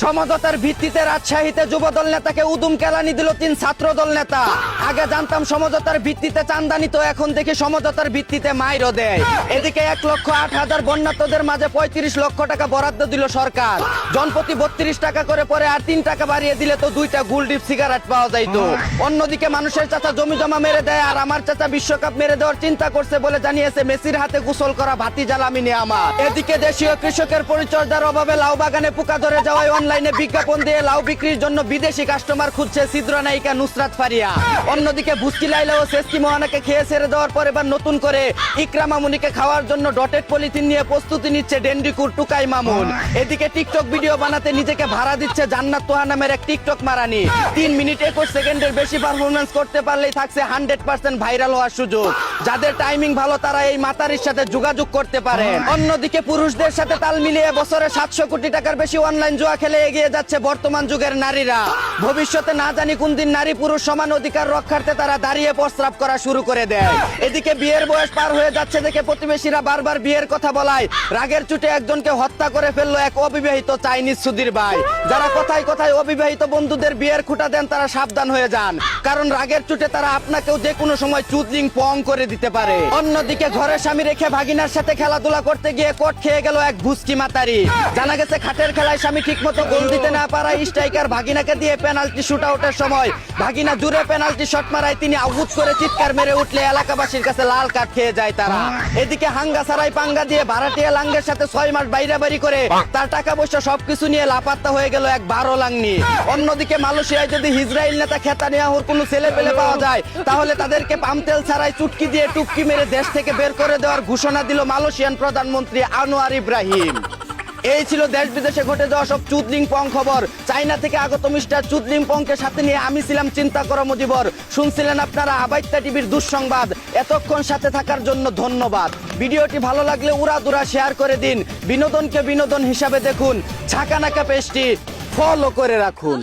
সমঝোতার ভিত্তিতে রাজশাহীতে যুবদল নেতাকে উদুম কেলানি দিল 3 ছাত্রদল নেতা। আগে জানতাম সমঝোতার ভিত্তিতে চাঁদানি, তো এখন দেখি সমঝোতার ভিত্তিতে মাইরও দেয়। এদিকে 1,08,000 বন্যার্তদের মাঝে 35 লক্ষ টাকা বরাদ্দ দিল সরকার। জনপ্রতি 32 টাকা করে, পরে আর 3 টাকা বাড়িয়ে দিলে তো 2টা গুলডিপ সিগারেট পাওয়া যাইতো। অন্যদিকে মানুষের চাচা জমি জমা মেরে দেয়, আর আমার চাচা বিশ্বকাপ মেরে দেওয়ার চিন্তা করছে বলে জানিয়েছে মেসির হাতে গোসল করা ভাতিজা লামিনে আমার। এদিকে দেশীয় কৃষকের পরিচর্যার অভাবে লাউ বাগানে পোকা ধরে যাওয়ায় অনলাইনে বিজ্ঞাপন দিয়ে লাউ বিক্রির জন্য বিদেশি কাস্টমার খুঁজছে চিত্রনায়িকা নুসরাত ফারিয়া। অন্যদিকে ভুস্কি লাইলা ও সেস্কি মোহনাকে খেয়ে ছেড়ে দেওয়ার পর এবার নতুন করে ইকরা মামুনিকে খাওয়ার জন্য ডটেড পলিথিন নিয়ে প্রস্তুতি নিচ্ছে ডেন্ডিকুর টুকাই মামুন। এদিকে টিকটক ভিডিও বানাতে নিজেকে ভাড়া দিচ্ছে জান্নাত তোহা নামের এক টিকটক মারানি। 3 মিনিট 21 সেকেন্ডের বেশি পারফরমেন্স করতে পারলেই থাকছে 100% ভাইরাল হওয়ার সুযোগ। যাদের টাইমিং ভালো তারা এই মাতারির সাথে যোগাযোগ করতে পারেন। অন্যদিকে পুরুষদের সাথে তাল মিলিয়ে বছরে 700 কোটি টাকার বেশি অনলাইন জুয়া খেলে এগিয়ে যাচ্ছে বর্তমান যুগের নারীরা। ভবিষ্যতে না জানি কোন দিন নারী পুরুষ সমান অধিকার রক্ষার্থে তারা দাঁড়িয়ে প্রস্রাব করা শুরু করে দেয়। এদিকে বিয়ের বয়স পার হয়ে যাচ্ছে দেখে প্রতিবেশীরা বারবার বিয়ের কথা বলায় রাগের চুটে একজনকে হত্যা করে ফেললো এক অবিবাহিত চাইনিজ সুধীর ভাই। যারা কথায় কথায় অবিবাহিত বন্ধুদের বিয়ের খুঁটা দেন তারা সাবধান হয়ে যান, কারণ রাগের চুটে তারা আপনাকেও যে কোনো সময় চুদলিং পং করে দিতে পারে। অন্যদিকে ঘরে স্বামী রেখে ভাগিনার সাথে খেলাধুলা করতে গিয়ে কোট খেয়ে গেল এক ভুস্কি মাতারি। জানা গেছে খাটের খেলায় স্বামী ঠিক মতো গোল দিতে না পারায় স্ট্রাইকার ভাগিনাকে দিয়ে পেনাল্টি শুট আউটের সময় ভাগিনা জুড়ে পেনাল্টি শট মারায় তিনি আউট করে চিৎকার মেরে উঠলে এলাকাবাসীর কাছে লাল কার্ড খেয়ে যায় তারা। এদিকে হাঙ্গা সারাই পাঙ্গা দিয়ে ভাড়াটিয়া লাঙ্গের সাথে 6 মাস বাইরাবাড়ি করে তার টাকা পয়সা সবকিছু নিয়ে লাপাত্তা হয়ে গেল এক 12 লাংনি। অন্যদিকে মালয়েশিয়ায় যদি ইসরায়েল নেতা খেতানিয়াহুর কোনো ছেলে পেলে পাওয়া যায় তাহলে তাদেরকে পামতেল ছাড়াই চুটকি দিয়ে টুপকি মেরে দেশ থেকে বের করে দেওয়ার ঘোষণা দিল মালয়েশিয়ান প্রধানমন্ত্রী আনোয়ার ইব্রাহিম। এই ছিল দেশ বিদেশে ঘটে যাওয়া সব চুদলিং পং খবর। চাইনা থেকে আগত মিস্টার চুদলিং পংকে সাথে নিয়ে আমি ছিলাম চিন্তা করো মুজিবর। শুনছিলেন আপনারা আবাইত্যা টিভির দুঃসংবাদ। এতক্ষণ সাথে থাকার জন্য ধন্যবাদ। ভিডিওটি ভালো লাগলে উড়াদুরা শেয়ার করে দিন। বিনোদনকে বিনোদন হিসাবে দেখুন। ঝাঁকানাকা পেজটি ফলো করে রাখুন।